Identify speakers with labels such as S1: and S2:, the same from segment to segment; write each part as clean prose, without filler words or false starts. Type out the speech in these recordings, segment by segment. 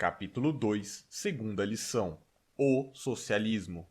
S1: Capítulo 2, segunda lição: O socialismo.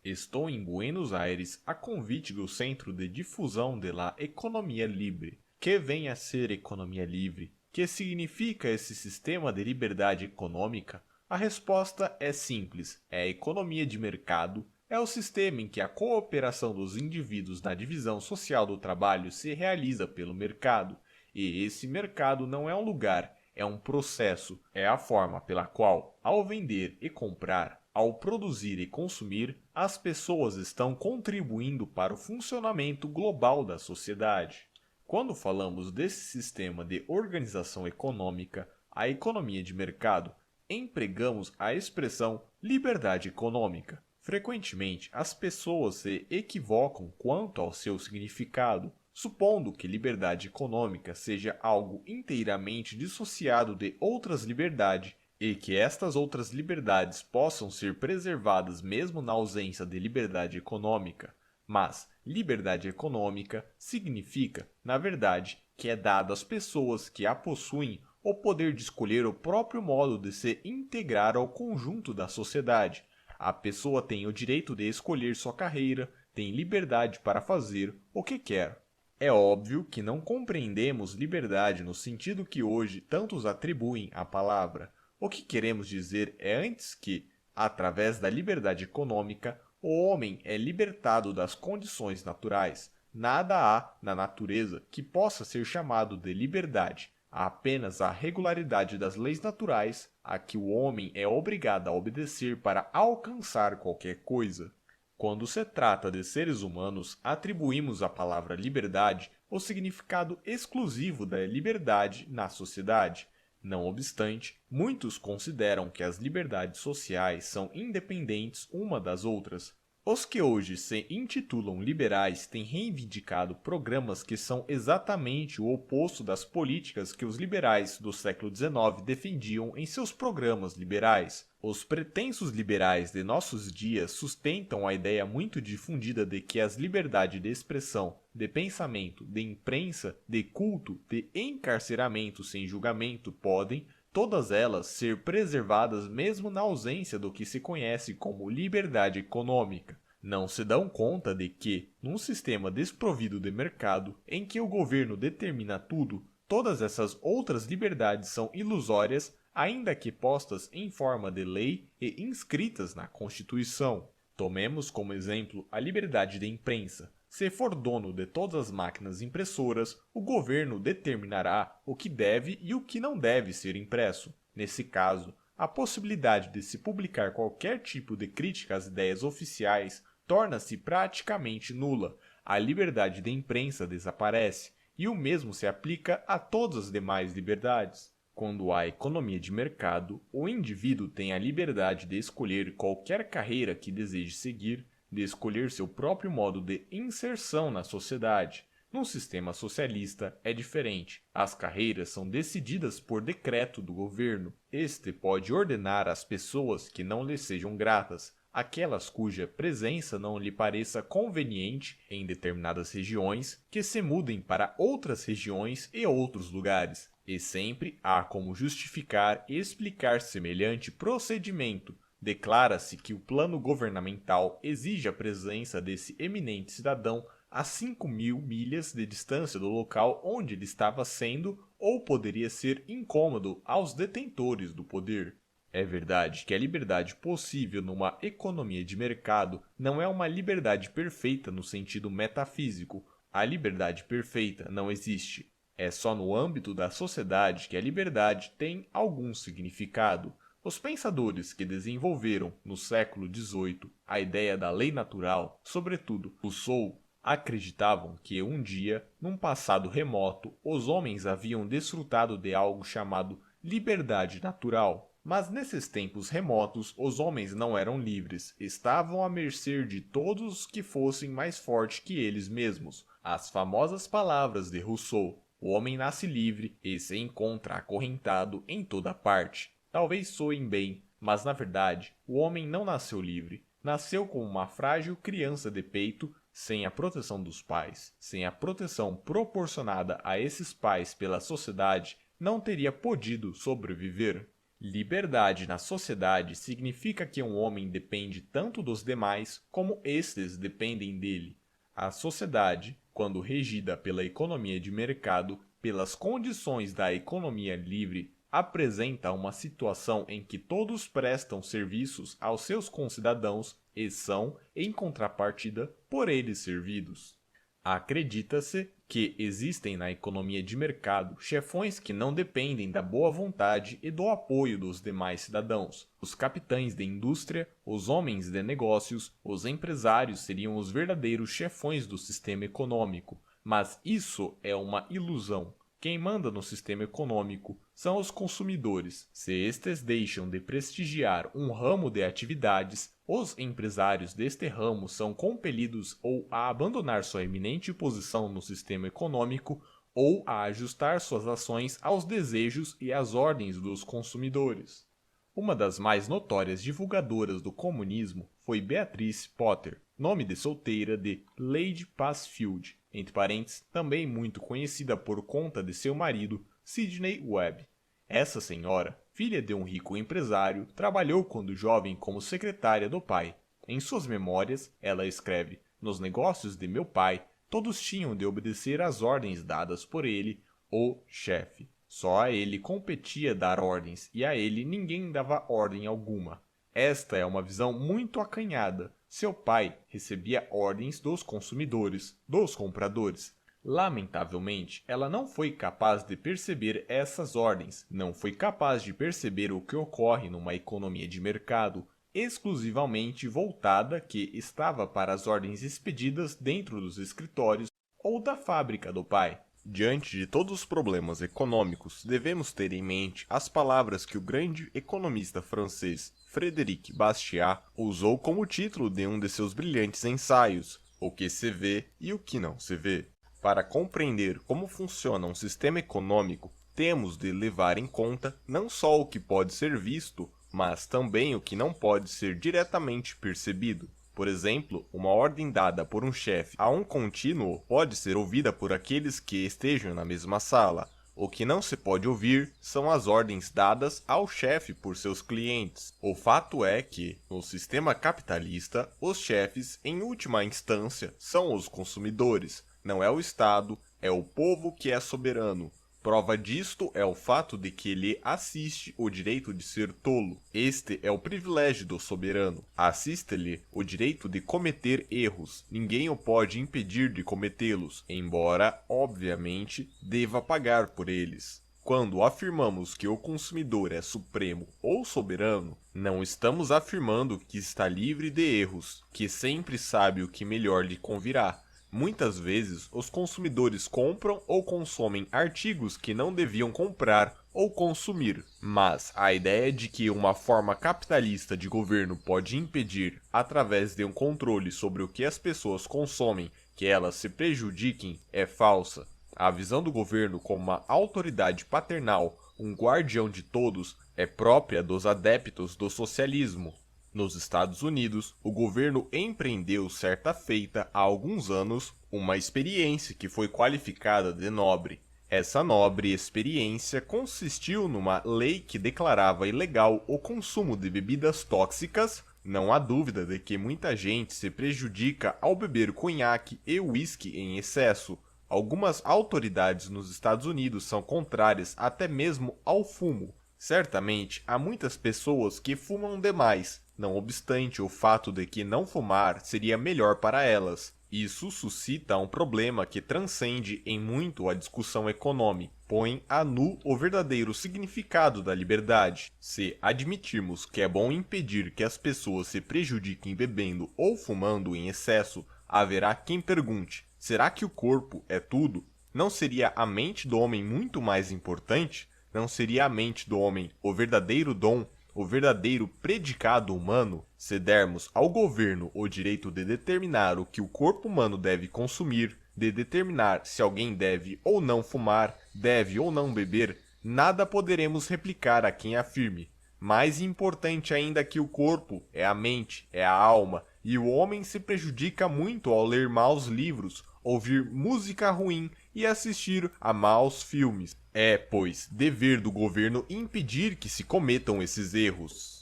S1: Estou em Buenos Aires a convite do Centro de Difusão de la Economía Libre. Que vem a ser economia livre? Que significa esse sistema de liberdade econômica? A resposta é simples: é a economia de mercado. É o sistema em que a cooperação dos indivíduos na divisão social do trabalho se realiza pelo mercado. E esse mercado não é um lugar, é um processo. É a forma pela qual, ao vender e comprar, ao produzir e consumir, as pessoas estão contribuindo para o funcionamento global da sociedade. Quando falamos desse sistema de organização econômica, a economia de mercado, empregamos a expressão liberdade econômica. Frequentemente, as pessoas se equivocam quanto ao seu significado, supondo que liberdade econômica seja algo inteiramente dissociado de outras liberdades e que estas outras liberdades possam ser preservadas mesmo na ausência de liberdade econômica. Mas liberdade econômica significa, na verdade, que é dado às pessoas que a possuem o poder de escolher o próprio modo de se integrar ao conjunto da sociedade. A pessoa tem o direito de escolher sua carreira, tem liberdade para fazer o que quer. É óbvio que não compreendemos liberdade no sentido que hoje tantos atribuem à palavra. O que queremos dizer é antes que, através da liberdade econômica, o homem é libertado das condições naturais. Nada há na natureza que possa ser chamado de liberdade. Há apenas a regularidade das leis naturais a que o homem é obrigado a obedecer para alcançar qualquer coisa. Quando se trata de seres humanos, atribuímos à palavra liberdade o significado exclusivo da liberdade na sociedade. Não obstante, muitos consideram que as liberdades sociais são independentes uma das outras. Os que hoje se intitulam liberais têm reivindicado programas que são exatamente o oposto das políticas que os liberais do século XIX defendiam em seus programas liberais. Os pretensos liberais de nossos dias sustentam a ideia muito difundida de que as liberdades de expressão, de pensamento, de imprensa, de culto, de encarceramento sem julgamento podem, todas elas, ser preservadas mesmo na ausência do que se conhece como liberdade econômica. Não se dão conta de que, num sistema desprovido de mercado, em que o governo determina tudo, todas essas outras liberdades são ilusórias, ainda que postas em forma de lei e inscritas na Constituição. Tomemos como exemplo a liberdade de imprensa. Se for dono de todas as máquinas impressoras, o governo determinará o que deve e o que não deve ser impresso. Nesse caso, a possibilidade de se publicar qualquer tipo de crítica às ideias oficiais torna-se praticamente nula. A liberdade de imprensa desaparece, e o mesmo se aplica a todas as demais liberdades. Quando há economia de mercado, o indivíduo tem a liberdade de escolher qualquer carreira que deseje seguir, de escolher seu próprio modo de inserção na sociedade. Num sistema socialista é diferente. As carreiras são decididas por decreto do governo. Este pode ordenar às pessoas que não lhe sejam gratas, aquelas cuja presença não lhe pareça conveniente em determinadas regiões, que se mudem para outras regiões e outros lugares. E sempre há como justificar e explicar semelhante procedimento. Declara-se que o plano governamental exige a presença desse eminente cidadão a 5.000 milhas de distância do local onde ele estava sendo ou poderia ser incômodo aos detentores do poder. É verdade que a liberdade possível numa economia de mercado não é uma liberdade perfeita no sentido metafísico. A liberdade perfeita não existe. É só no âmbito da sociedade que a liberdade tem algum significado. Os pensadores que desenvolveram, no século XVIII, a ideia da lei natural, sobretudo Rousseau, acreditavam que um dia, num passado remoto, os homens haviam desfrutado de algo chamado liberdade natural. Mas nesses tempos remotos, os homens não eram livres, estavam à mercê de todos os que fossem mais fortes que eles mesmos. As famosas palavras de Rousseau: o homem nasce livre e se encontra acorrentado em toda parte. Talvez soem bem, mas na verdade, o homem não nasceu livre. Nasceu como uma frágil criança de peito, Sem a proteção dos pais, sem a proteção proporcionada a esses pais pela sociedade, não teria podido sobreviver. Liberdade na sociedade significa que um homem depende tanto dos demais como estes dependem dele. A sociedade, quando regida pela economia de mercado, pelas condições da economia livre, apresenta uma situação em que todos prestam serviços aos seus concidadãos e são, em contrapartida, por eles servidos. Acredita-se que existem na economia de mercado chefões que não dependem da boa vontade e do apoio dos demais cidadãos. Os capitães de indústria, os homens de negócios, os empresários seriam os verdadeiros chefões do sistema econômico, mas isso é uma ilusão. Quem manda no sistema econômico são os consumidores. Se estes deixam de prestigiar um ramo de atividades, os empresários deste ramo são compelidos ou a abandonar sua eminente posição no sistema econômico ou a ajustar suas ações aos desejos e às ordens dos consumidores. Uma das mais notórias divulgadoras do comunismo foi Beatrice Potter, nome de solteira de Lady Passfield, entre parênteses, também muito conhecida por conta de seu marido, Sidney Webb. Essa senhora, filha de um rico empresário, trabalhou quando jovem como secretária do pai. Em suas memórias, ela escreve: "Nos negócios de meu pai, todos tinham de obedecer às ordens dadas por ele, o chefe. Só a ele competia dar ordens e a ele ninguém dava ordem alguma. Esta é uma visão muito acanhada. Seu pai recebia ordens dos consumidores, dos compradores. Lamentavelmente, ela não foi capaz de perceber essas ordens, não foi capaz de perceber o que ocorre numa economia de mercado exclusivamente voltada que estava para as ordens expedidas dentro dos escritórios ou da fábrica do pai." Diante de todos os problemas econômicos, devemos ter em mente as palavras que o grande economista francês Frédéric Bastiat usou como título de um de seus brilhantes ensaios: "O que se vê e o que não se vê." Para compreender como funciona um sistema econômico, temos de levar em conta não só o que pode ser visto, mas também o que não pode ser diretamente percebido. Por exemplo, uma ordem dada por um chefe a um contínuo pode ser ouvida por aqueles que estejam na mesma sala. O que não se pode ouvir são as ordens dadas ao chefe por seus clientes. O fato é que, no sistema capitalista, os chefes, em última instância, são os consumidores. Não é o Estado, é o povo que é soberano. Prova disto é o fato de que lhe assiste o direito de ser tolo. Este é o privilégio do soberano. Assiste-lhe o direito de cometer erros. Ninguém o pode impedir de cometê-los, embora, obviamente, deva pagar por eles. Quando afirmamos que o consumidor é supremo ou soberano, não estamos afirmando que está livre de erros, que sempre sabe o que melhor lhe convirá. Muitas vezes, os consumidores compram ou consomem artigos que não deviam comprar ou consumir, mas a ideia de que uma forma capitalista de governo pode impedir, através de um controle sobre o que as pessoas consomem, que elas se prejudiquem, é falsa. A visão do governo como uma autoridade paternal, um guardião de todos, é própria dos adeptos do socialismo. Nos Estados Unidos, o governo empreendeu certa feita há alguns anos uma experiência que foi qualificada de nobre. Essa nobre experiência consistiu numa lei que declarava ilegal o consumo de bebidas tóxicas. Não há dúvida de que muita gente se prejudica ao beber conhaque e uísque em excesso. Algumas autoridades nos Estados Unidos são contrárias até mesmo ao fumo. Certamente, há muitas pessoas que fumam demais, não obstante o fato de que não fumar seria melhor para elas. Isso suscita um problema que transcende em muito a discussão econômica, põe a nu o verdadeiro significado da liberdade. Se admitirmos que é bom impedir que as pessoas se prejudiquem bebendo ou fumando em excesso, haverá quem pergunte: será que o corpo é tudo? Não seria a mente do homem muito mais importante? Não seria a mente do homem o verdadeiro dom, o verdadeiro predicado humano? Se dermos ao governo o direito de determinar o que o corpo humano deve consumir, de determinar se alguém deve ou não fumar, deve ou não beber, nada poderemos replicar a quem afirme: mais importante ainda que o corpo é a mente, é a alma, e o homem se prejudica muito ao ler maus livros, ouvir música ruim e assistir a maus filmes. É, pois, dever do governo impedir que se cometam esses erros.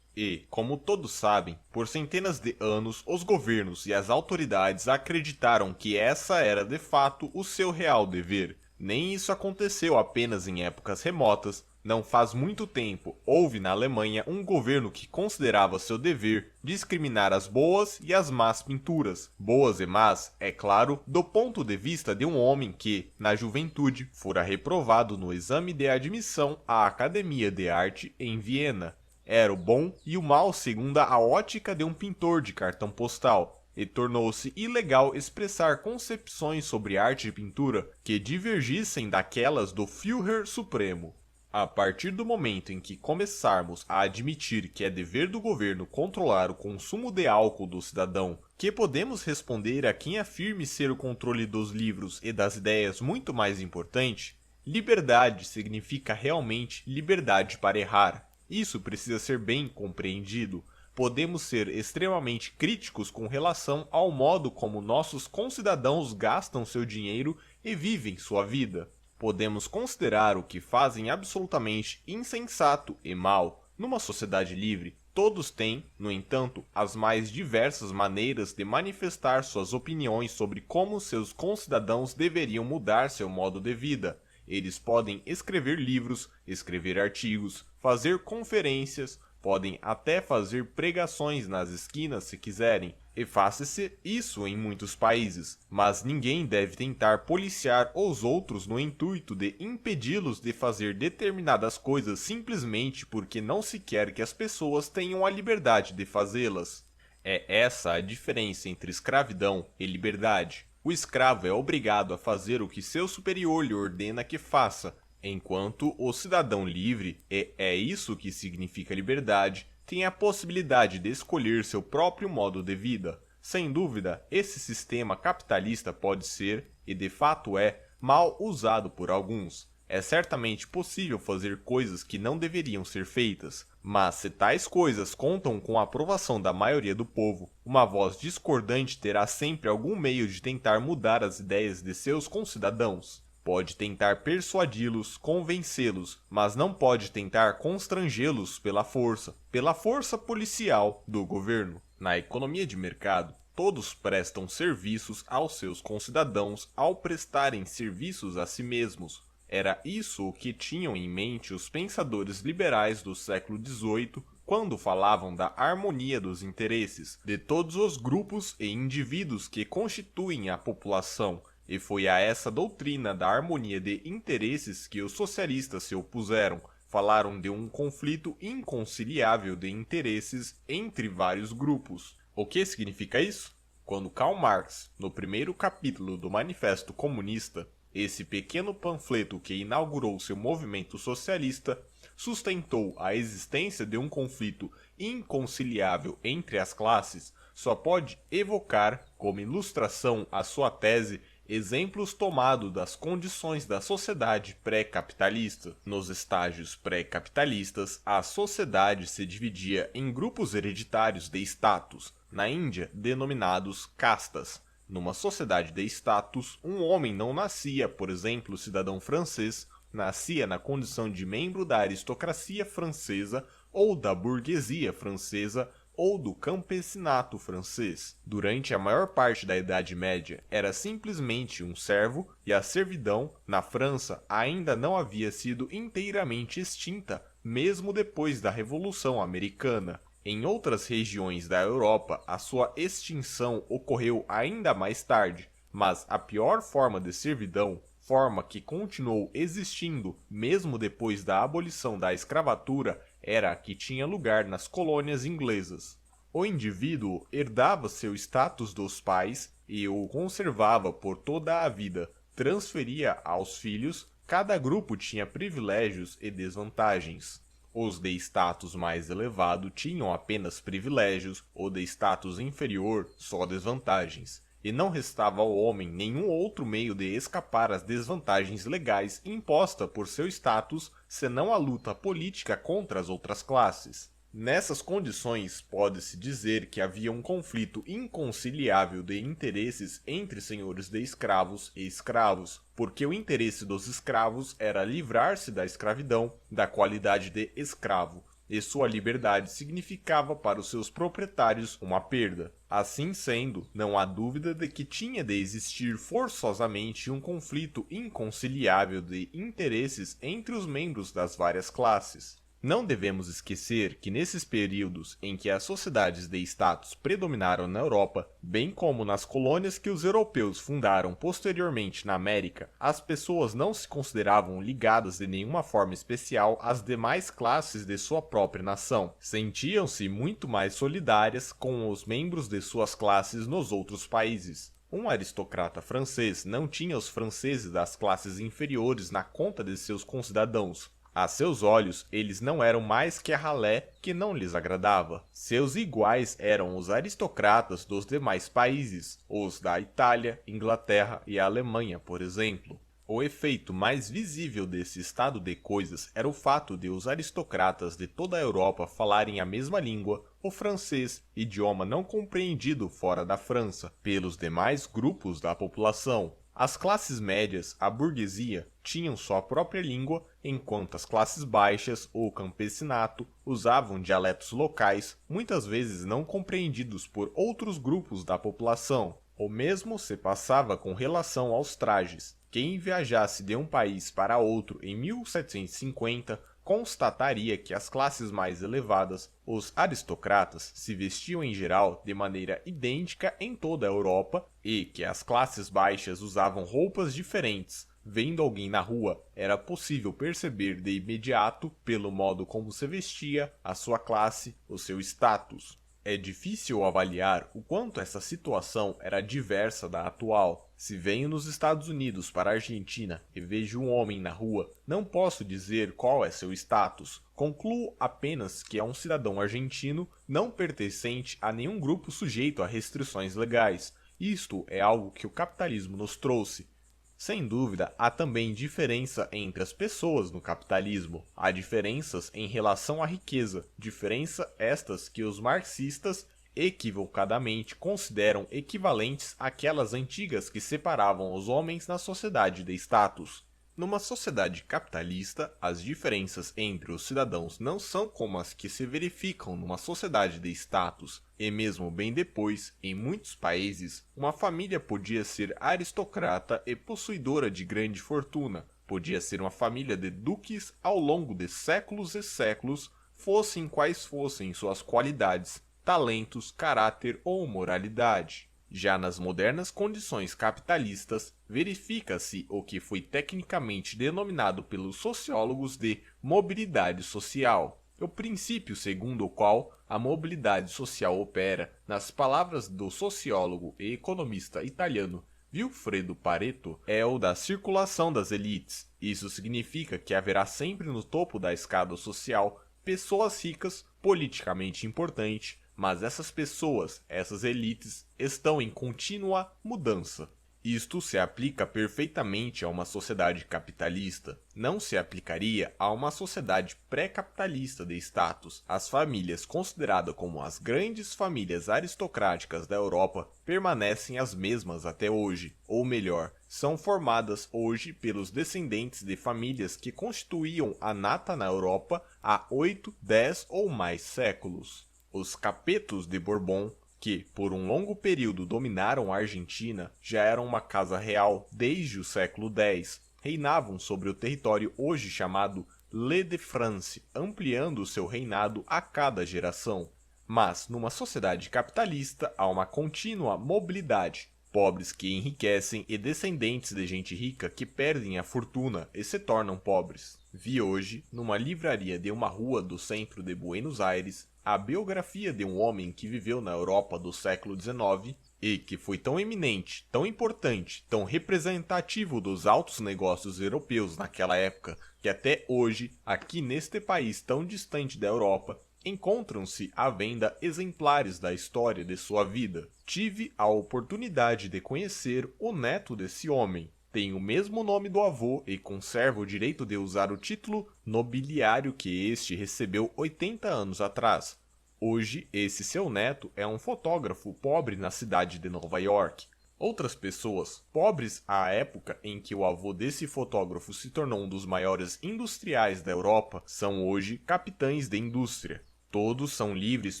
S1: E, como todos sabem, por centenas de anos os governos e as autoridades acreditaram que essa era de fato o seu real dever. Nem isso aconteceu apenas em épocas remotas. Não faz muito tempo, houve na Alemanha um governo que considerava seu dever discriminar as boas e as más pinturas. Boas e más, é claro, do ponto de vista de um homem que, na juventude, fora reprovado no exame de admissão à Academia de Arte em Viena. Era o bom e o mal segundo a ótica de um pintor de cartão postal, e tornou-se ilegal expressar concepções sobre arte e pintura que divergissem daquelas do Führer Supremo. A partir do momento em que começarmos a admitir que é dever do governo controlar o consumo de álcool do cidadão, que podemos responder a quem afirme ser o controle dos livros e das ideias muito mais importante, liberdade significa realmente liberdade para errar. Isso precisa ser bem compreendido. Podemos ser extremamente críticos com relação ao modo como nossos concidadãos gastam seu dinheiro e vivem sua vida. Podemos considerar o que fazem absolutamente insensato e mal. Numa sociedade livre, todos têm, no entanto, as mais diversas maneiras de manifestar suas opiniões sobre como seus concidadãos deveriam mudar seu modo de vida. Eles podem escrever livros, escrever artigos, fazer conferências, podem até fazer pregações nas esquinas se quiserem, e faça-se isso em muitos países, mas ninguém deve tentar policiar os outros no intuito de impedi-los de fazer determinadas coisas simplesmente porque não se quer que as pessoas tenham a liberdade de fazê-las. É essa a diferença entre escravidão e liberdade. O escravo é obrigado a fazer o que seu superior lhe ordena que faça, enquanto o cidadão livre, e é isso que significa liberdade, tem a possibilidade de escolher seu próprio modo de vida. Sem dúvida, esse sistema capitalista pode ser, e de fato é, mal usado por alguns. É certamente possível fazer coisas que não deveriam ser feitas, mas se tais coisas contam com a aprovação da maioria do povo, uma voz discordante terá sempre algum meio de tentar mudar as ideias de seus concidadãos. Pode tentar persuadi-los, convencê-los, mas não pode tentar constrangê-los pela força policial do governo. Na economia de mercado, todos prestam serviços aos seus concidadãos ao prestarem serviços a si mesmos. Era isso o que tinham em mente os pensadores liberais do século XVIII quando falavam da harmonia dos interesses de todos os grupos e indivíduos que constituem a população. E foi a essa doutrina da harmonia de interesses que os socialistas se opuseram. Falaram de um conflito inconciliável de interesses entre vários grupos. O que significa isso? Quando Karl Marx, no primeiro capítulo do Manifesto Comunista, esse pequeno panfleto que inaugurou seu movimento socialista, sustentou a existência de um conflito inconciliável entre as classes, só pode evocar, como ilustração à sua tese, exemplos tomados das condições da sociedade pré-capitalista. Nos estágios pré-capitalistas, a sociedade se dividia em grupos hereditários de status, na Índia denominados castas. Numa sociedade de status, um homem não nascia, por exemplo, cidadão francês, nascia na condição de membro da aristocracia francesa ou da burguesia francesa ou do campesinato francês. Durante a maior parte da Idade Média, era simplesmente um servo e a servidão, na França, ainda não havia sido inteiramente extinta, mesmo depois da Revolução Americana. Em outras regiões da Europa, a sua extinção ocorreu ainda mais tarde, mas a pior forma de servidão, forma que continuou existindo mesmo depois da abolição da escravatura, era a que tinha lugar nas colônias inglesas. O indivíduo herdava seu status dos pais e o conservava por toda a vida, transferia aos filhos, cada grupo tinha privilégios e desvantagens. Os de status mais elevado tinham apenas privilégios, o de status inferior só desvantagens, e não restava ao homem nenhum outro meio de escapar às desvantagens legais impostas por seu status, senão a luta política contra as outras classes. Nessas condições, pode-se dizer que havia um conflito inconciliável de interesses entre senhores de escravos e escravos, porque o interesse dos escravos era livrar-se da escravidão, da qualidade de escravo, e sua liberdade significava para os seus proprietários uma perda. Assim sendo, não há dúvida de que tinha de existir forçosamente um conflito inconciliável de interesses entre os membros das várias classes. Não devemos esquecer que nesses períodos em que as sociedades de status predominaram na Europa, bem como nas colônias que os europeus fundaram posteriormente na América, as pessoas não se consideravam ligadas de nenhuma forma especial às demais classes de sua própria nação. Sentiam-se muito mais solidárias com os membros de suas classes nos outros países. Um aristocrata francês não tinha os franceses das classes inferiores na conta de seus concidadãos. A seus olhos, eles não eram mais que a ralé que não lhes agradava. Seus iguais eram os aristocratas dos demais países, os da Itália, Inglaterra e Alemanha, por exemplo. O efeito mais visível desse estado de coisas era o fato de os aristocratas de toda a Europa falarem a mesma língua, o francês, idioma não compreendido fora da França, pelos demais grupos da população. As classes médias, a burguesia, tinham sua própria língua, enquanto as classes baixas, ou campesinato, usavam dialetos locais, muitas vezes não compreendidos por outros grupos da população. O mesmo se passava com relação aos trajes. Quem viajasse de um país para outro em 1750 constataria que as classes mais elevadas, os aristocratas, se vestiam em geral de maneira idêntica em toda a Europa e que as classes baixas usavam roupas diferentes. Vendo alguém na rua, era possível perceber de imediato, pelo modo como se vestia, a sua classe, o seu status. É difícil avaliar o quanto essa situação era diversa da atual. Se venho nos Estados Unidos para a Argentina e vejo um homem na rua, não posso dizer qual é seu status. Concluo apenas que é um cidadão argentino não pertencente a nenhum grupo sujeito a restrições legais. Isto é algo que o capitalismo nos trouxe. Sem dúvida, há também diferença entre as pessoas no capitalismo. Há diferenças em relação à riqueza, diferença estas que os marxistas equivocadamente consideram equivalentes àquelas antigas que separavam os homens na sociedade de status. Numa sociedade capitalista, as diferenças entre os cidadãos não são como as que se verificam numa sociedade de status, e mesmo bem depois, em muitos países, uma família podia ser aristocrata e possuidora de grande fortuna, podia ser uma família de duques ao longo de séculos e séculos, fossem quais fossem suas qualidades, talentos, caráter ou moralidade. Já nas modernas condições capitalistas, verifica-se o que foi tecnicamente denominado pelos sociólogos de mobilidade social. O princípio segundo o qual a mobilidade social opera, nas palavras do sociólogo e economista italiano Vilfredo Pareto, é o da circulação das elites. Isso significa que haverá sempre no topo da escada social pessoas ricas, politicamente importantes, mas essas pessoas, essas elites, estão em contínua mudança. Isto se aplica perfeitamente a uma sociedade capitalista. Não se aplicaria a uma sociedade pré-capitalista de status. As famílias consideradas como as grandes famílias aristocráticas da Europa permanecem as mesmas até hoje, ou melhor, são formadas hoje pelos descendentes de famílias que constituíam a nata na Europa há 8, 10 ou mais séculos. Os capetos de Bourbon, que por um longo período dominaram a Argentina, já eram uma casa real desde o século X. Reinavam sobre o território hoje chamado Le de France, ampliando seu reinado a cada geração. Mas, numa sociedade capitalista, há uma contínua mobilidade. Pobres que enriquecem e descendentes de gente rica que perdem a fortuna e se tornam pobres. Vi hoje, numa livraria de uma rua do centro de Buenos Aires, a biografia de um homem que viveu na Europa do século XIX e que foi tão eminente, tão importante, tão representativo dos altos negócios europeus naquela época, que até hoje, aqui neste país tão distante da Europa, encontram-se à venda exemplares da história de sua vida. Tive a oportunidade de conhecer o neto desse homem. tem o mesmo nome do avô e conserva o direito de usar o título nobiliário que este recebeu 80 anos atrás. Hoje, esse seu neto é um fotógrafo pobre na cidade de Nova York. Outras pessoas, pobres à época em que o avô desse fotógrafo se tornou um dos maiores industriais da Europa, são hoje capitães de indústria. Todos são livres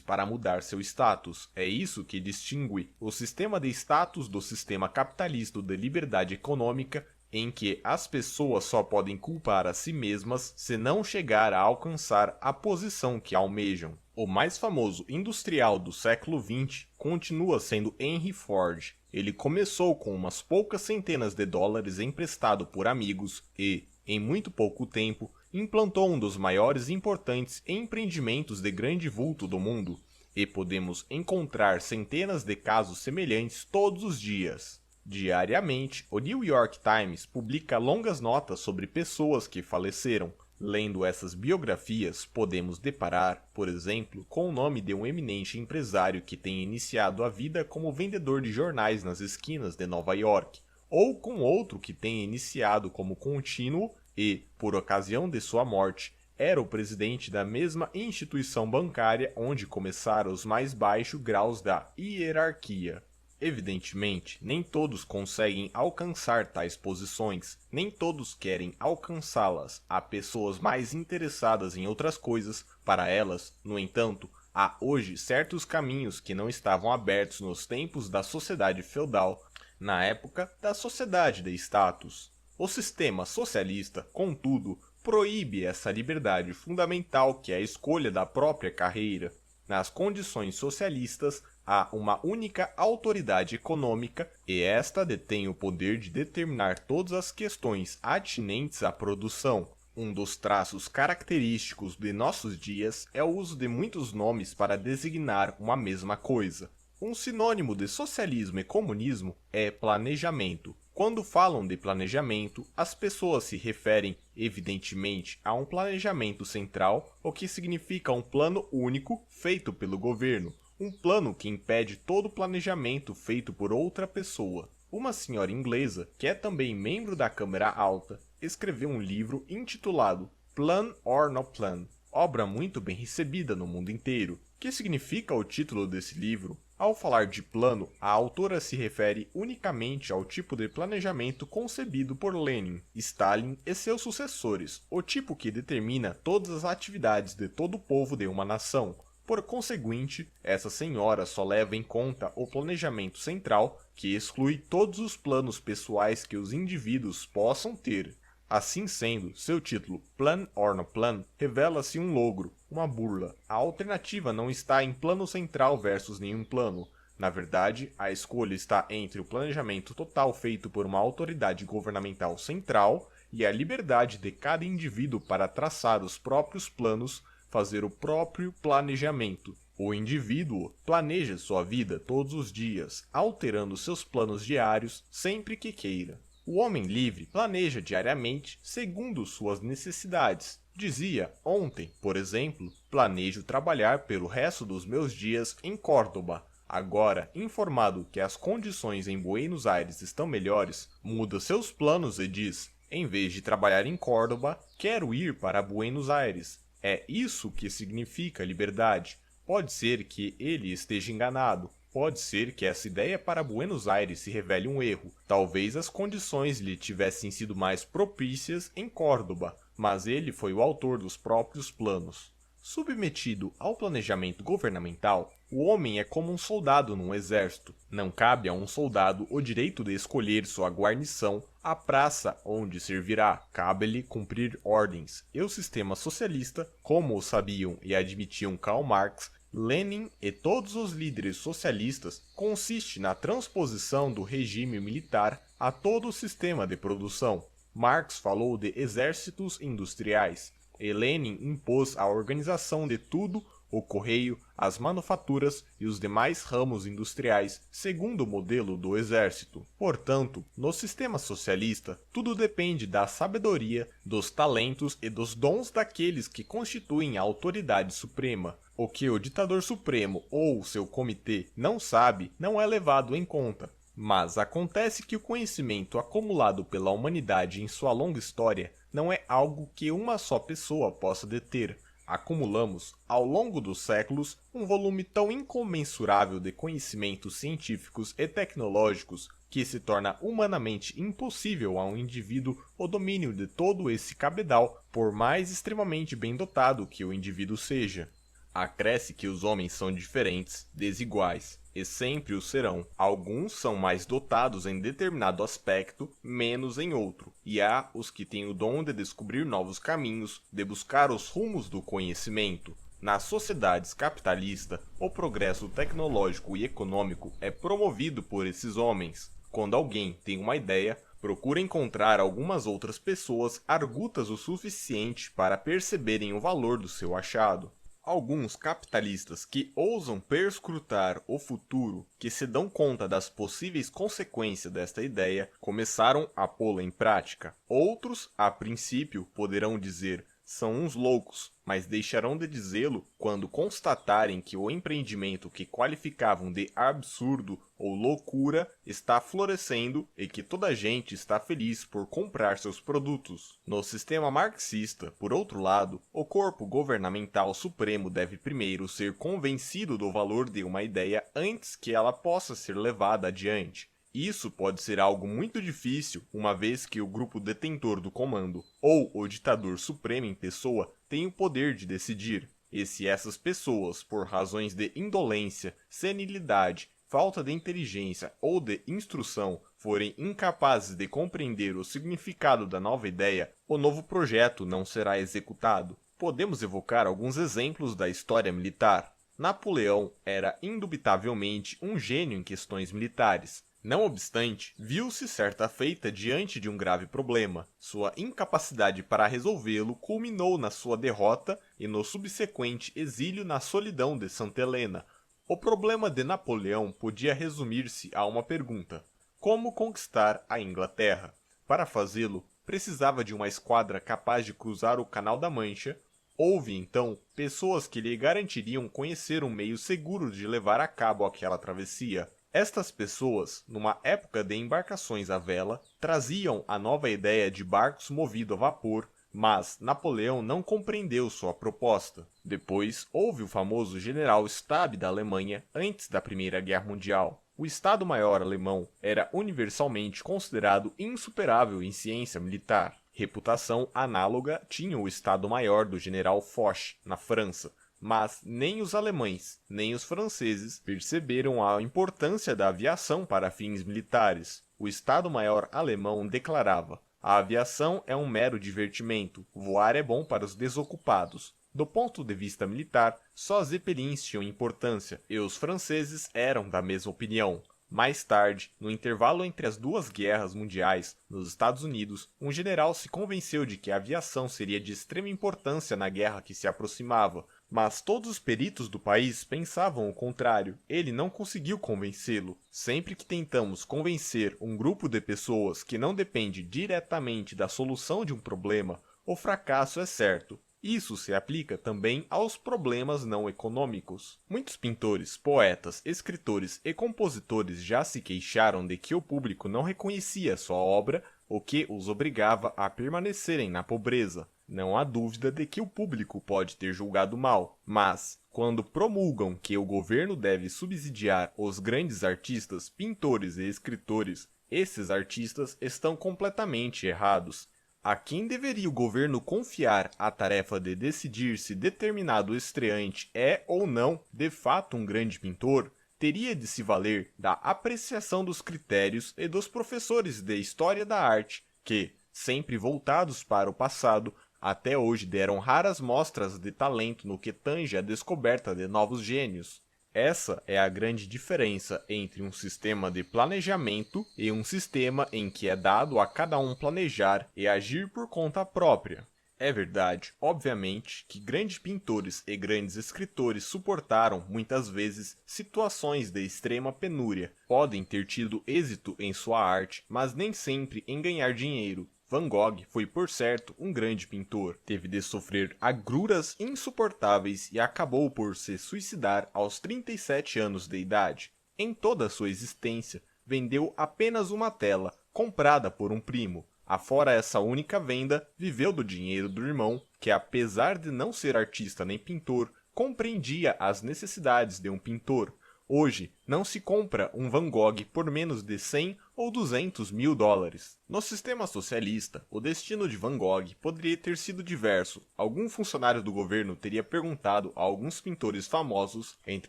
S1: para mudar seu status. É isso que distingue o sistema de status do sistema capitalista de liberdade econômica, em que as pessoas só podem culpar a si mesmas se não chegar a alcançar a posição que almejam. O mais famoso industrial do século XX continua sendo Henry Ford. Ele começou com umas poucas centenas de dólares emprestado por amigos e, em muito pouco tempo, implantou um dos maiores e importantes empreendimentos de grande vulto do mundo, e podemos encontrar centenas de casos semelhantes todos os dias. Diariamente, o New York Times publica longas notas sobre pessoas que faleceram. Lendo essas biografias, podemos deparar, por exemplo, com o nome de um eminente empresário que tem iniciado a vida como vendedor de jornais nas esquinas de Nova York, ou com outro que tem iniciado como contínuo e, por ocasião de sua morte, era o presidente da mesma instituição bancária onde começaram os mais baixos graus da hierarquia. Evidentemente, nem todos conseguem alcançar tais posições, nem todos querem alcançá-las. Há pessoas mais interessadas em outras coisas. Para elas, no entanto, há hoje certos caminhos que não estavam abertos nos tempos da sociedade feudal, na época da sociedade de status. O sistema socialista, contudo, proíbe essa liberdade fundamental que é a escolha da própria carreira. Nas condições socialistas, há uma única autoridade econômica e esta detém o poder de determinar todas as questões atinentes à produção. Um dos traços característicos de nossos dias é o uso de muitos nomes para designar uma mesma coisa. Um sinônimo de socialismo e comunismo é planejamento. Quando falam de planejamento, as pessoas se referem, evidentemente, a um planejamento central, o que significa um plano único feito pelo governo, um plano que impede todo planejamento feito por outra pessoa. Uma senhora inglesa, que é também membro da Câmara Alta, escreveu um livro intitulado Plan or No Plan, obra muito bem recebida no mundo inteiro. O que significa o título desse livro? Ao falar de plano, a autora se refere unicamente ao tipo de planejamento concebido por Lenin, Stalin e seus sucessores, o tipo que determina todas as atividades de todo o povo de uma nação. Por conseguinte, essa senhora só leva em conta o planejamento central, que exclui todos os planos pessoais que os indivíduos possam ter. Assim sendo, seu título Plan or No Plan revela-se um logro, uma burla. A alternativa não está em plano central versus nenhum plano. Na verdade, a escolha está entre o planejamento total feito por uma autoridade governamental central e a liberdade de cada indivíduo para traçar os próprios planos, fazer o próprio planejamento. O indivíduo planeja sua vida todos os dias, alterando seus planos diários sempre que queira. O homem livre planeja diariamente segundo suas necessidades. Dizia ontem, por exemplo, planejo trabalhar pelo resto dos meus dias em Córdoba. Agora, informado que as condições em Buenos Aires estão melhores, muda seus planos e diz: em vez de trabalhar em Córdoba, quero ir para Buenos Aires. É isso que significa liberdade. Pode ser que ele esteja enganado. Pode ser que essa ideia para Buenos Aires se revele um erro. Talvez as condições lhe tivessem sido mais propícias em Córdoba, mas ele foi o autor dos próprios planos. Submetido ao planejamento governamental, o homem é como um soldado num exército. Não cabe a um soldado o direito de escolher sua guarnição, a praça onde servirá. Cabe-lhe cumprir ordens. E o sistema socialista, como o sabiam e admitiam Karl Marx, Lenin e todos os líderes socialistas, consiste na transposição do regime militar a todo o sistema de produção. Marx falou de exércitos industriais, e Lenin impôs a organização de tudo, o correio, as manufaturas e os demais ramos industriais, segundo o modelo do exército. Portanto, no sistema socialista, tudo depende da sabedoria, dos talentos e dos dons daqueles que constituem a autoridade suprema. O que o ditador supremo ou seu comitê não sabe não é levado em conta. Mas acontece que o conhecimento acumulado pela humanidade em sua longa história não é algo que uma só pessoa possa deter. Acumulamos, ao longo dos séculos, um volume tão incomensurável de conhecimentos científicos e tecnológicos que se torna humanamente impossível a um indivíduo o domínio de todo esse cabedal, por mais extremamente bem dotado que o indivíduo seja. Acresce que os homens são diferentes, desiguais, e sempre o serão. Alguns são mais dotados em determinado aspecto, menos em outro, e há os que têm o dom de descobrir novos caminhos, de buscar os rumos do conhecimento. Nas sociedades capitalistas, o progresso tecnológico e econômico é promovido por esses homens. Quando alguém tem uma ideia, procura encontrar algumas outras pessoas argutas o suficiente para perceberem o valor do seu achado. Alguns capitalistas que ousam perscrutar o futuro, que se dão conta das possíveis consequências desta ideia, começaram a pô-la em prática. Outros, a princípio, poderão dizer: são uns loucos, mas deixarão de dizê-lo quando constatarem que o empreendimento que qualificavam de absurdo ou loucura está florescendo e que toda a gente está feliz por comprar seus produtos. No sistema marxista, por outro lado, o corpo governamental supremo deve primeiro ser convencido do valor de uma ideia antes que ela possa ser levada adiante. Isso pode ser algo muito difícil, uma vez que o grupo detentor do comando, ou o ditador supremo em pessoa, tem o poder de decidir. E se essas pessoas, por razões de indolência, senilidade, falta de inteligência ou de instrução, forem incapazes de compreender o significado da nova ideia, o novo projeto não será executado. Podemos evocar alguns exemplos da história militar. Napoleão era indubitavelmente um gênio em questões militares. Não obstante, viu-se certa feita diante de um grave problema. Sua incapacidade para resolvê-lo culminou na sua derrota e no subsequente exílio na solidão de Santa Helena. O problema de Napoleão podia resumir-se a uma pergunta: como conquistar a Inglaterra? Para fazê-lo, precisava de uma esquadra capaz de cruzar o Canal da Mancha. Houve, então, pessoas que lhe garantiriam conhecer um meio seguro de levar a cabo aquela travessia. Estas pessoas, numa época de embarcações à vela, traziam a nova ideia de barcos movidos a vapor, mas Napoleão não compreendeu sua proposta. Depois, houve o famoso General Stab da Alemanha antes da Primeira Guerra Mundial. O Estado-Maior alemão era universalmente considerado insuperável em ciência militar. Reputação análoga tinha o Estado-Maior do General Foch, na França. Mas nem os alemães, nem os franceses perceberam a importância da aviação para fins militares. O Estado-Maior alemão declarava: a aviação é um mero divertimento, voar é bom para os desocupados. Do ponto de vista militar, só Zeppelins tinham importância, e os franceses eram da mesma opinião. Mais tarde, no intervalo entre as duas guerras mundiais, nos Estados Unidos, um general se convenceu de que a aviação seria de extrema importância na guerra que se aproximava, mas todos os peritos do país pensavam o contrário. Ele não conseguiu convencê-lo. Sempre que tentamos convencer um grupo de pessoas que não depende diretamente da solução de um problema, o fracasso é certo. Isso se aplica também aos problemas não econômicos. Muitos pintores, poetas, escritores e compositores já se queixaram de que o público não reconhecia sua obra, o que os obrigava a permanecerem na pobreza. Não há dúvida de que o público pode ter julgado mal, mas, quando promulgam que o governo deve subsidiar os grandes artistas, pintores e escritores, esses artistas estão completamente errados. A quem deveria o governo confiar a tarefa de decidir se determinado estreante é ou não, de fato, um grande pintor, teria de se valer da apreciação dos critérios e dos professores de História da Arte, que, sempre voltados para o passado, até hoje deram raras mostras de talento no que tange a descoberta de novos gênios. Essa é a grande diferença entre um sistema de planejamento e um sistema em que é dado a cada um planejar e agir por conta própria. É verdade, obviamente, que grandes pintores e grandes escritores suportaram, muitas vezes, situações de extrema penúria. Podem ter tido êxito em sua arte, mas nem sempre em ganhar dinheiro. Van Gogh foi, por certo, um grande pintor. Teve de sofrer agruras insuportáveis e acabou por se suicidar aos 37 anos de idade. Em toda a sua existência, vendeu apenas uma tela, comprada por um primo. Afora essa única venda, viveu do dinheiro do irmão, que apesar de não ser artista nem pintor, compreendia as necessidades de um pintor. Hoje, não se compra um Van Gogh por menos de 100 ou 200 mil dólares. No sistema socialista, o destino de Van Gogh poderia ter sido diverso. Algum funcionário do governo teria perguntado a alguns pintores famosos, entre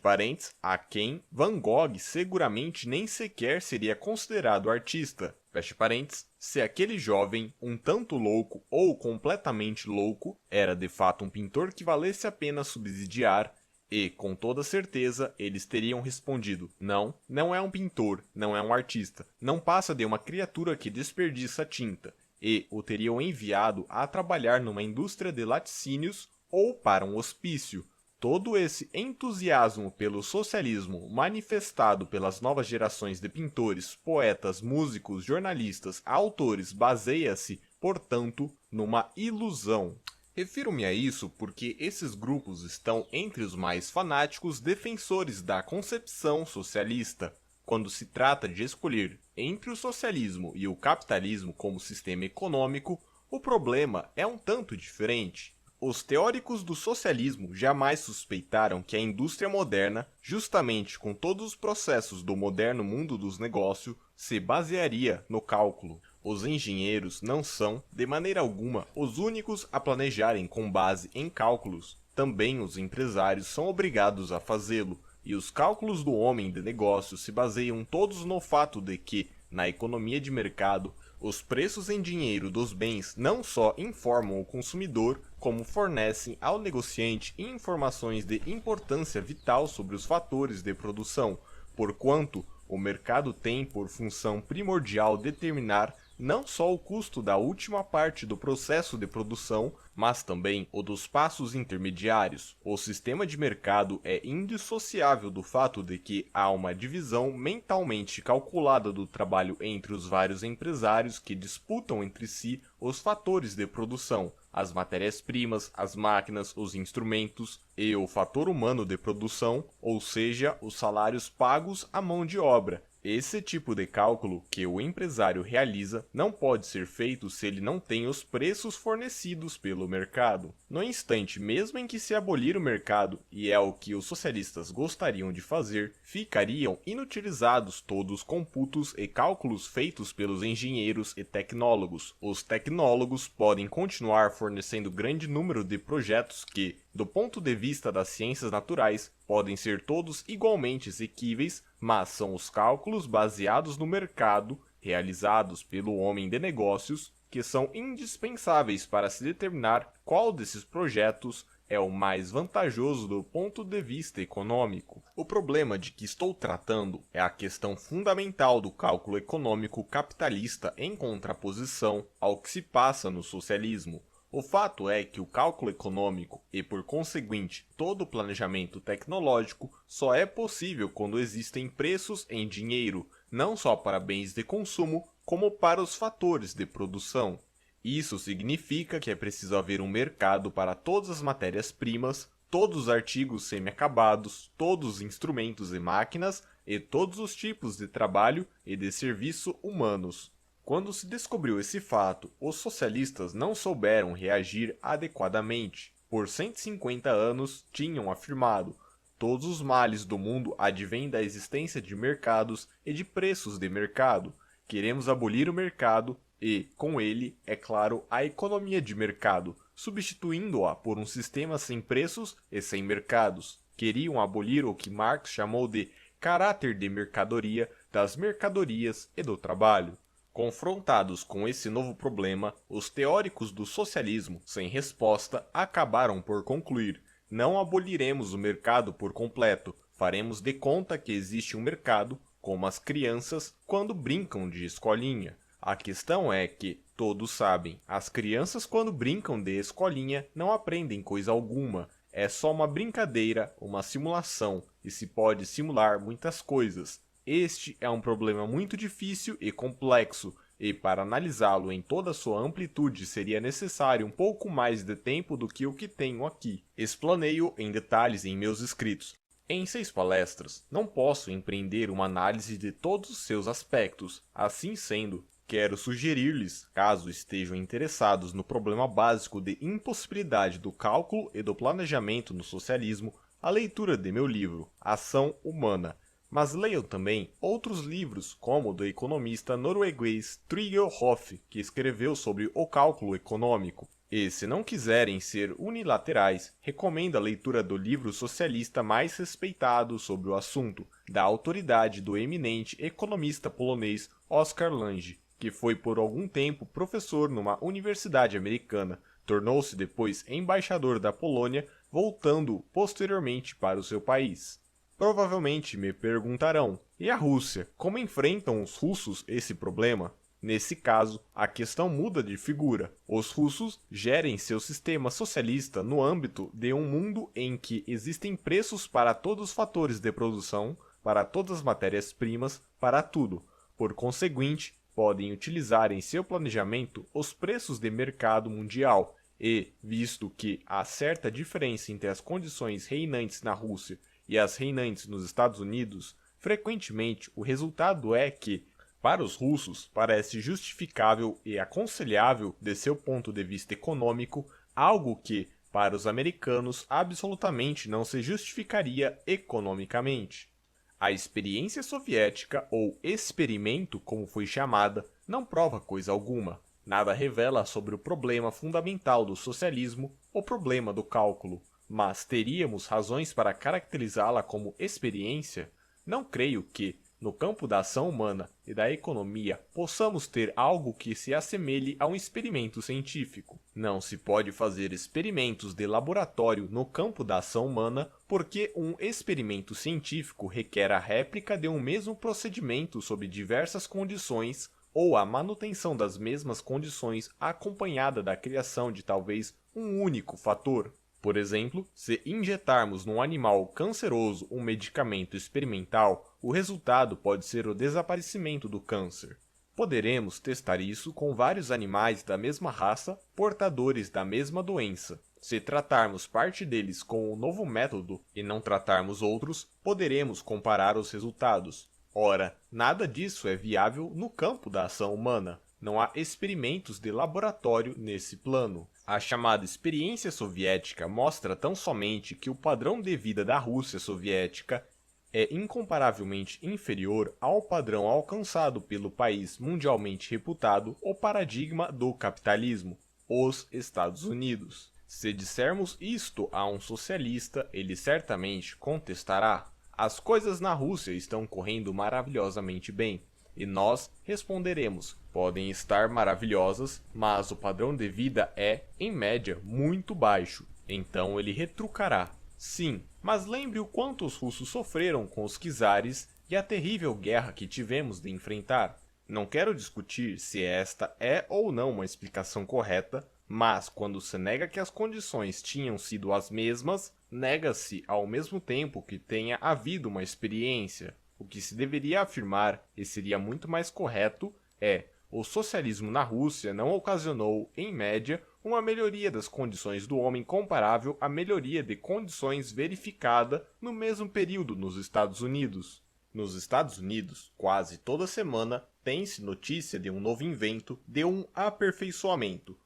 S1: parênteses, a quem Van Gogh seguramente nem sequer seria considerado artista, fecha parênteses, se aquele jovem, um tanto louco ou completamente louco, era de fato um pintor que valesse a pena subsidiar. E, com toda certeza, eles teriam respondido: não, não é um pintor, não é um artista, não passa de uma criatura que desperdiça tinta, e o teriam enviado a trabalhar numa indústria de laticínios ou para um hospício. Todo esse entusiasmo pelo socialismo manifestado pelas novas gerações de pintores, poetas, músicos, jornalistas, autores baseia-se, portanto, numa ilusão. Refiro-me a isso porque esses grupos estão entre os mais fanáticos defensores da concepção socialista. Quando se trata de escolher entre o socialismo e o capitalismo como sistema econômico, o problema é um tanto diferente. Os teóricos do socialismo jamais suspeitaram que a indústria moderna, justamente com todos os processos do moderno mundo dos negócios, se basearia no cálculo. Os engenheiros não são, de maneira alguma, os únicos a planejarem com base em cálculos. Também os empresários são obrigados a fazê-lo, e os cálculos do homem de negócios se baseiam todos no fato de que, na economia de mercado, os preços em dinheiro dos bens não só informam o consumidor, como fornecem ao negociante informações de importância vital sobre os fatores de produção, porquanto o mercado tem por função primordial determinar não só o custo da última parte do processo de produção, mas também o dos passos intermediários. O sistema de mercado é indissociável do fato de que há uma divisão mentalmente calculada do trabalho entre os vários empresários que disputam entre si os fatores de produção, as matérias-primas, as máquinas, os instrumentos e o fator humano de produção, ou seja, os salários pagos à mão de obra. Esse tipo de cálculo que o empresário realiza não pode ser feito se ele não tem os preços fornecidos pelo mercado. No instante mesmo em que se abolir o mercado, e é o que os socialistas gostariam de fazer, ficariam inutilizados todos os computos e cálculos feitos pelos engenheiros e tecnólogos. Os tecnólogos podem continuar fornecendo grande número de projetos que, do ponto de vista das ciências naturais, podem ser todos igualmente exequíveis, mas são os cálculos baseados no mercado, realizados pelo homem de negócios, que são indispensáveis para se determinar qual desses projetos é o mais vantajoso do ponto de vista econômico. O problema de que estou tratando é a questão fundamental do cálculo econômico capitalista em contraposição ao que se passa no socialismo. O fato é que o cálculo econômico e, por conseguinte, todo o planejamento tecnológico só é possível quando existem preços em dinheiro, não só para bens de consumo, como para os fatores de produção. Isso significa que é preciso haver um mercado para todas as matérias-primas, todos os artigos semi-acabados, todos os instrumentos e máquinas e todos os tipos de trabalho e de serviço humanos. Quando se descobriu esse fato, os socialistas não souberam reagir adequadamente. Por 150 anos tinham afirmado: todos os males do mundo advêm da existência de mercados e de preços de mercado. Queremos abolir o mercado e, com ele, é claro, a economia de mercado, substituindo-a por um sistema sem preços e sem mercados. Queriam abolir o que Marx chamou de caráter de mercadoria, das mercadorias e do trabalho. Confrontados com esse novo problema, os teóricos do socialismo, sem resposta, acabaram por concluir: não aboliremos o mercado por completo, faremos de conta que existe um mercado, como as crianças quando brincam de escolinha. A questão é que, todos sabem, as crianças quando brincam de escolinha não aprendem coisa alguma. É só uma brincadeira, uma simulação, e se pode simular muitas coisas. Este é um problema muito difícil e complexo, e para analisá-lo em toda a sua amplitude seria necessário um pouco mais de tempo do que o que tenho aqui. Explanei-o em detalhes em meus escritos. Em 6 palestras, não posso empreender uma análise de todos os seus aspectos. Assim sendo, quero sugerir-lhes, caso estejam interessados no problema básico de impossibilidade do cálculo e do planejamento no socialismo, a leitura de meu livro, Ação Humana. Mas leiam também outros livros, como o do economista norueguês Trygve Hoff, que escreveu sobre o cálculo econômico. E, se não quiserem ser unilaterais, recomendo a leitura do livro socialista mais respeitado sobre o assunto, da autoridade do eminente economista polonês Oskar Lange, que foi por algum tempo professor numa universidade americana, tornou-se depois embaixador da Polônia, voltando posteriormente para o seu país. Provavelmente me perguntarão, e a Rússia, como enfrentam os russos esse problema? Nesse caso, a questão muda de figura. Os russos gerem seu sistema socialista no âmbito de um mundo em que existem preços para todos os fatores de produção, para todas as matérias-primas, para tudo. Por conseguinte, podem utilizar em seu planejamento os preços de mercado mundial e, visto que há certa diferença entre as condições reinantes na Rússia e as reinantes nos Estados Unidos, frequentemente o resultado é que, para os russos, parece justificável e aconselhável de seu ponto de vista econômico, algo que, para os americanos, absolutamente não se justificaria economicamente. A experiência soviética, ou experimento como foi chamada, não prova coisa alguma. Nada revela sobre o problema fundamental do socialismo, o problema do cálculo. Mas teríamos razões para caracterizá-la como experiência? Não creio que, no campo da ação humana e da economia, possamos ter algo que se assemelhe a um experimento científico. Não se pode fazer experimentos de laboratório no campo da ação humana, porque um experimento científico requer a réplica de um mesmo procedimento sob diversas condições, ou a manutenção das mesmas condições acompanhada da criação de talvez um único fator. Por exemplo, se injetarmos num animal canceroso um medicamento experimental, o resultado pode ser o desaparecimento do câncer. Poderemos testar isso com vários animais da mesma raça, portadores da mesma doença. Se tratarmos parte deles com o novo método e não tratarmos outros, poderemos comparar os resultados. Ora, nada disso é viável no campo da ação humana. Não há experimentos de laboratório nesse plano. A chamada experiência soviética mostra tão somente que o padrão de vida da Rússia soviética é incomparavelmente inferior ao padrão alcançado pelo país mundialmente reputado, o paradigma do capitalismo, os Estados Unidos. Se dissermos isto a um socialista, ele certamente contestará: as coisas na Rússia estão correndo maravilhosamente bem. E nós responderemos: podem estar maravilhosas, mas o padrão de vida é, em média, muito baixo. Então ele retrucará: sim, mas lembre o quanto os russos sofreram com os czares e a terrível guerra que tivemos de enfrentar. Não quero discutir se esta é ou não uma explicação correta, mas quando se nega que as condições tinham sido as mesmas, nega-se ao mesmo tempo que tenha havido uma experiência. O que se deveria afirmar, e seria muito mais correto, é: o socialismo na Rússia não ocasionou, em média, uma melhoria das condições do homem comparável à melhoria de condições verificada no mesmo período nos Estados Unidos. Nos Estados Unidos, quase toda semana, tem-se notícia de um novo invento, de um aperfeiçoamento.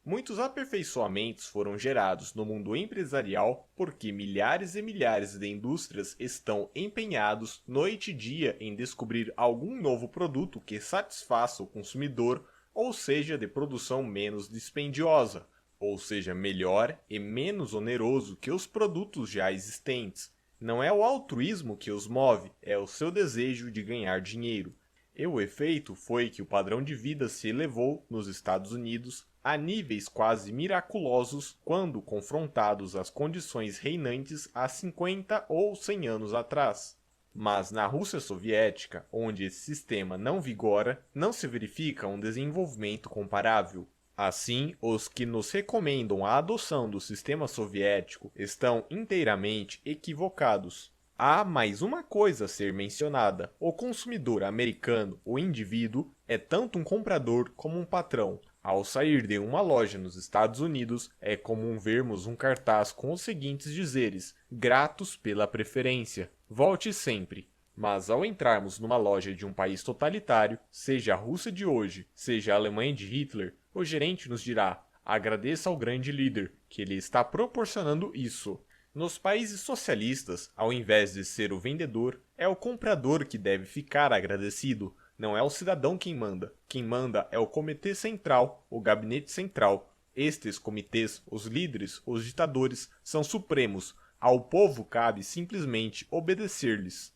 S1: Muitos aperfeiçoamentos foram gerados no mundo empresarial porque milhares e milhares de indústrias estão empenhados noite e dia em descobrir algum novo produto que satisfaça o consumidor, ou seja, de produção menos dispendiosa, ou seja, melhor e menos oneroso que os produtos já existentes. Não é o altruísmo que os move, é o seu desejo de ganhar dinheiro. E o efeito foi que o padrão de vida se elevou nos Estados Unidos a níveis quase miraculosos quando confrontados às condições reinantes há 50 ou 100 anos atrás. Mas na Rússia soviética, onde esse sistema não vigora, não se verifica um desenvolvimento comparável. Assim, os que nos recomendam a adoção do sistema soviético estão inteiramente equivocados. Há mais uma coisa a ser mencionada: o consumidor americano, o indivíduo, é tanto um comprador como um patrão. Ao sair de uma loja nos Estados Unidos, é comum vermos um cartaz com os seguintes dizeres: gratos pela preferência, volte sempre. Mas ao entrarmos numa loja de um país totalitário, seja a Rússia de hoje, seja a Alemanha de Hitler, o gerente nos dirá: agradeça ao grande líder, que ele está proporcionando isso. Nos países socialistas, ao invés de ser o vendedor, é o comprador que deve ficar agradecido. Não é o cidadão quem manda. Quem manda é o comitê central, o gabinete central. Estes comitês, os líderes, os ditadores, são supremos. Ao povo cabe simplesmente obedecer-lhes.